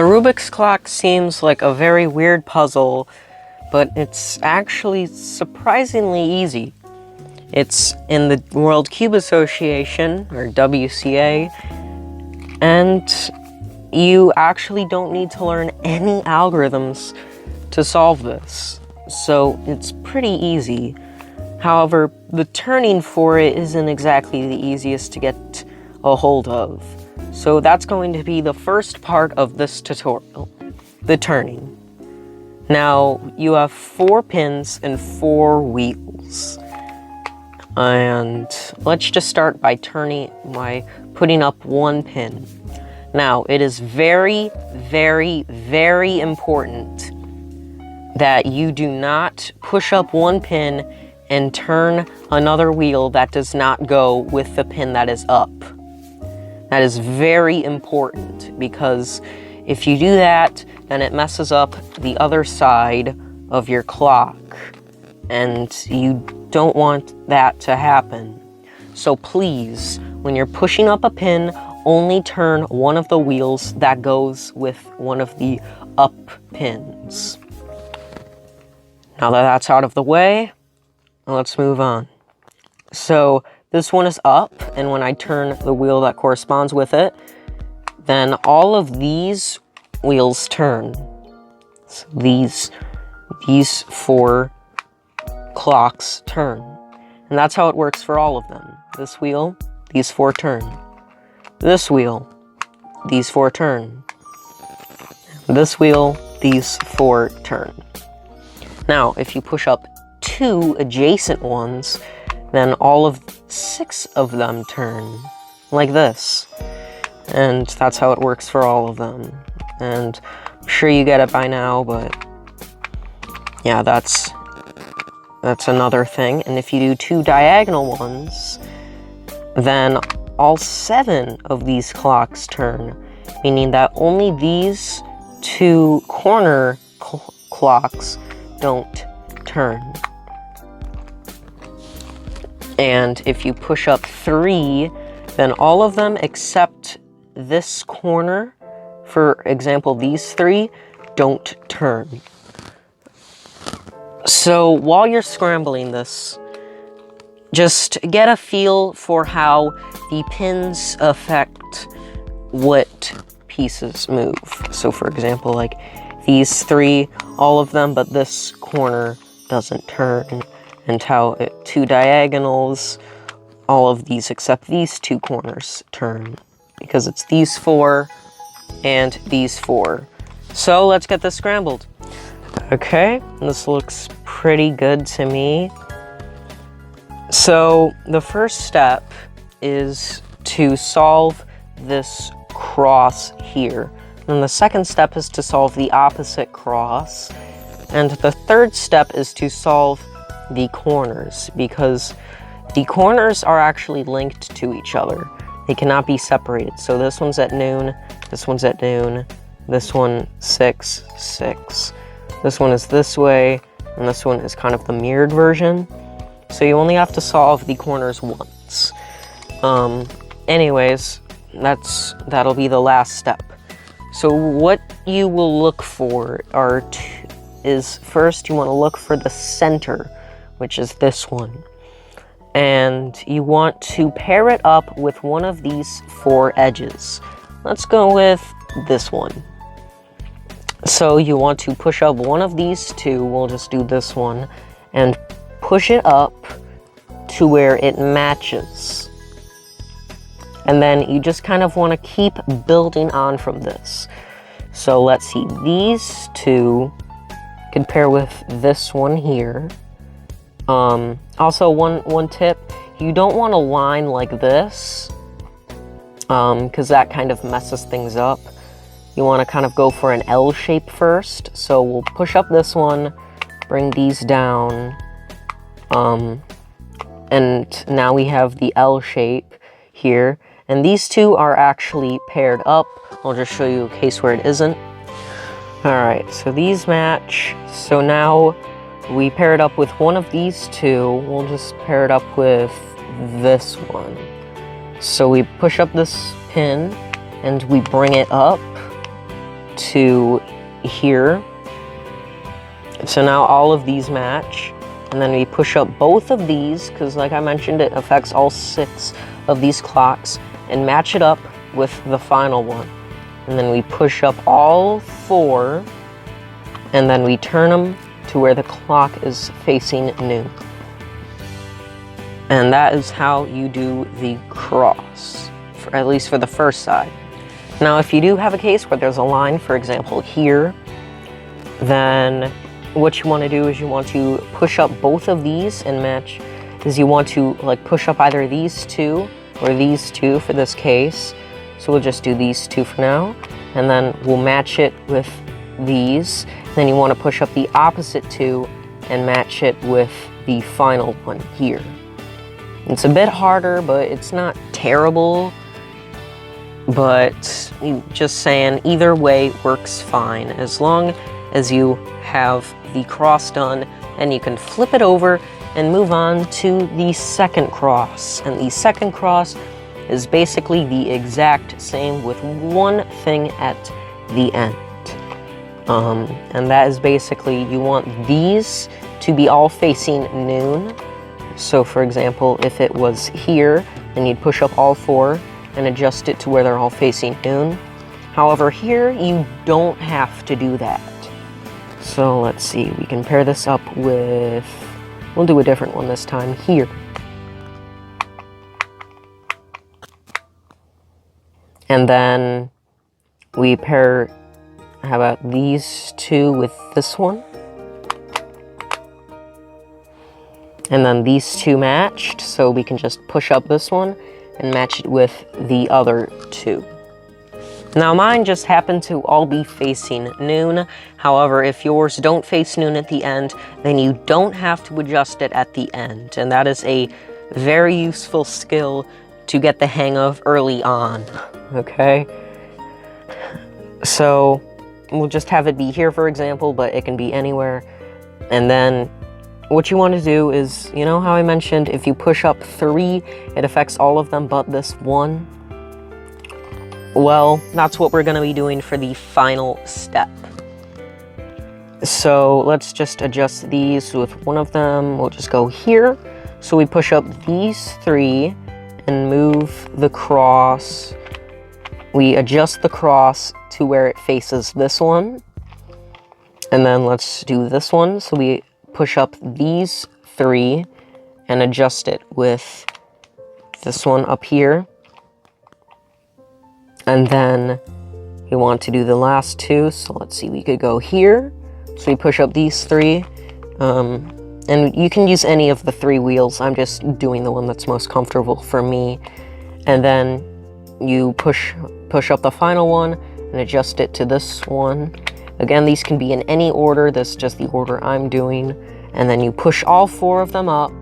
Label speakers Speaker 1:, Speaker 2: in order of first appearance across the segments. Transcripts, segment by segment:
Speaker 1: The Rubik's clock seems like a very weird puzzle, but it's actually surprisingly easy. It's in the World Cube Association, or WCA, and you actually don't need to learn any algorithms to solve this, so it's pretty easy. However, the turning for it isn't exactly the easiest to get a hold of. So that's going to be the first part of this tutorial, the turning. Now, you have 4 pins and 4 wheels. And let's just start by putting up 1 pin. Now, it is very, very, very important that you do not push up 1 pin and turn another wheel that does not go with the pin that is up. That is very important, because if you do that, then it messes up the other side of your clock, and you don't want that to happen. So please, when you're pushing up a pin, only turn one of the wheels that goes with one of the up pins. Now that that's out of the way, let's move on. So this one is up, and when I turn the wheel that corresponds with it, then all of these wheels turn. So these 4 clocks turn. And that's how it works for all of them. This wheel, these 4 turn. This wheel, these 4 turn. This wheel, these 4 turn. Now, if you push up 2 adjacent ones, then all of 6 of them turn, like this. And that's how it works for all of them. And I'm sure you get it by now, but yeah, that's another thing. And if you do 2 diagonal ones, then all 7 of these clocks turn, meaning that only these 2 corner clocks don't turn. And if you push up 3, then all of them except this corner, for example, these 3, don't turn. So while you're scrambling this, just get a feel for how the pins affect what pieces move. So for example, like these 3, all of them, but this corner doesn't turn. And how 2 diagonals, all of these except these 2 corners turn, because it's these 4 and these 4. So let's get this scrambled. Okay, this looks pretty good to me. So the first step is to solve this cross here. And the second step is to solve the opposite cross. And the third step is to solve the corners, because the corners are actually linked to each other. They cannot be separated. So this one's at noon, this one's at noon, this one 6, 6. This one is this way, and this one is kind of the mirrored version. So you only have to solve the corners once. Anyways, that'll be the last step. So what you will look for is first you want to look for the center, which is this one. And you want to pair it up with one of these 4 edges. Let's go with this one. So you want to push up one of these 2, we'll just do this one, and push it up to where it matches. And then you just kind of want to keep building on from this. So let's see, these 2 can pair with this one here. Also, one tip, you don't want to line like this, because that kind of messes things up. You want to kind of go for an L shape first. So we'll push up this one, bring these down, and now we have the L shape here. And these 2 are actually paired up. I'll just show you a case where it isn't. Alright, so these match. So now we pair it up with one of these 2. We'll just pair it up with this one. So we push up this pin and we bring it up to here. So now all of these match, and then we push up both of these, because like I mentioned, it affects all 6 of these clocks, and match it up with the final one. And then we push up all 4, and then we turn them to where the clock is facing noon. And that is how you do the cross, at least for the first side. Now, if you do have a case where there's a line, for example, here, then what you want to do is you want to push up both of these and match, is you want to like push up either these 2 or these 2 for this case. So we'll just do these 2 for now, and then we'll match it with these. Then you want to push up the opposite 2 and match it with the final one here. It's a bit harder, but it's not terrible. But just saying, either way works fine, as long as you have the cross done, and you can flip it over and move on to the second cross. And the second cross is basically the exact same with one thing at the end. And that is basically, you want these to be all facing noon. So for example, if it was here, then you'd push up all 4 and adjust it to where they're all facing noon. However, here you don't have to do that. So let's see, we can pair this up with, we'll do a different one this time, here. And then we pair, how about these 2 with this one? And then these 2 matched, so we can just push up this one and match it with the other 2. Now mine just happen to all be facing noon. However, if yours don't face noon at the end, then you don't have to adjust it at the end. And that is a very useful skill to get the hang of early on, okay? So we'll just have it be here, for example, but it can be anywhere. And then what you want to do is, you know how I mentioned if you push up 3, it affects all of them but this one? Well, that's what we're going to be doing for the final step. So let's just adjust these with one of them. We'll just go here. So we push up these 3 and move the cross. We adjust the cross to where it faces this one. And then let's do this one. So we push up these 3 and adjust it with this one up here. And then we want to do the last 2. So let's see, we could go here. So we push up these 3. And you can use any of the 3 wheels. I'm just doing the one that's most comfortable for me. And then you push up the final one and adjust it to this one. Again, these can be in any order. This is just the order I'm doing. And then you push all 4 of them up,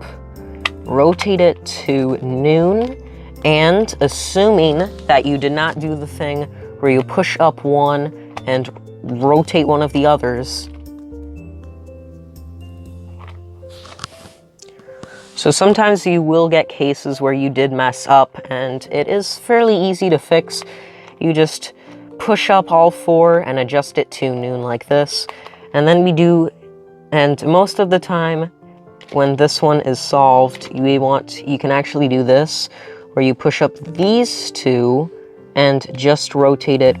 Speaker 1: rotate it to noon, and assuming that you did not do the thing where you push up one and rotate one of the others. So sometimes you will get cases where you did mess up, and it is fairly easy to fix. You just push up all 4 and adjust it to noon like this. And then and most of the time when this one is solved, you can actually do this, where you push up these 2 and just rotate it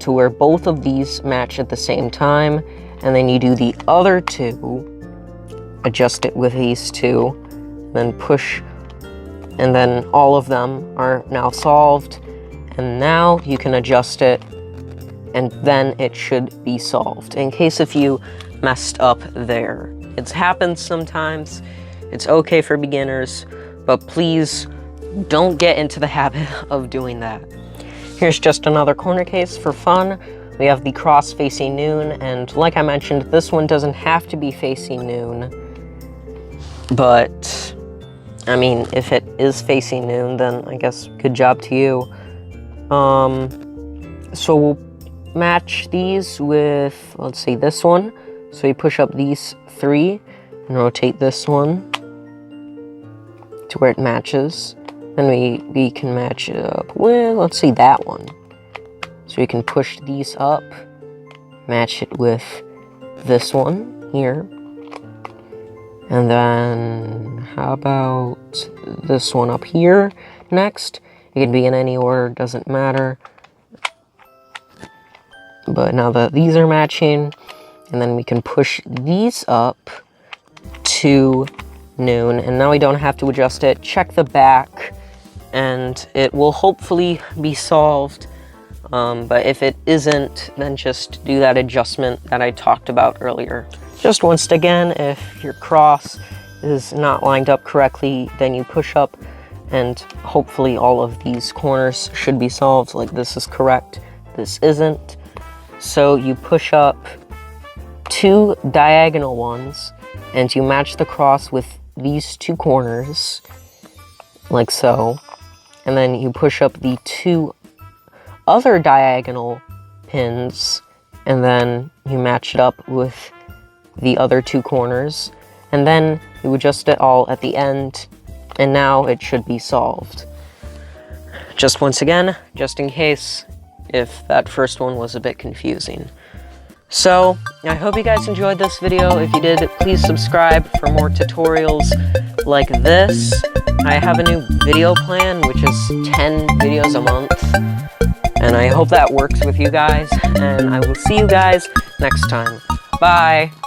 Speaker 1: to where both of these match at the same time. And then you do the other 2, adjust it with these 2, then push, and then all of them are now solved. And now you can adjust it, and then it should be solved, in case if you messed up there. It's happened sometimes. It's okay for beginners, but please don't get into the habit of doing that. Here's just another corner case for fun. We have the cross facing noon, and like I mentioned, this one doesn't have to be facing noon. But, I mean, if it is facing noon, then I guess good job to you. So we'll match these with, let's say, this one. So you push up these 3 and rotate this one to where it matches. Then we can match it up with, let's see, that one. So we can push these up, match it with this one here. And then how about this one up here next? It can be in any order, doesn't matter. But now that these are matching, and then we can push these up to noon, and now we don't have to adjust it. Check the back, and it will hopefully be solved. But if it isn't, then just do that adjustment that I talked about earlier. Just once again, if your cross is not lined up correctly, then you push up, and hopefully all of these corners should be solved. Like this is correct, this isn't. So you push up 2 diagonal ones, and you match the cross with these 2 corners, like so. And then you push up the 2 other diagonal pins, and then you match it up with the other 2 corners. And then you adjust it all at the end, and now it should be solved. Just once again, just in case if that first one was a bit confusing. So, I hope you guys enjoyed this video. If you did, please subscribe for more tutorials like this. I have a new video plan, which is 10 videos a month, and I hope that works with you guys, and I will see you guys next time. Bye!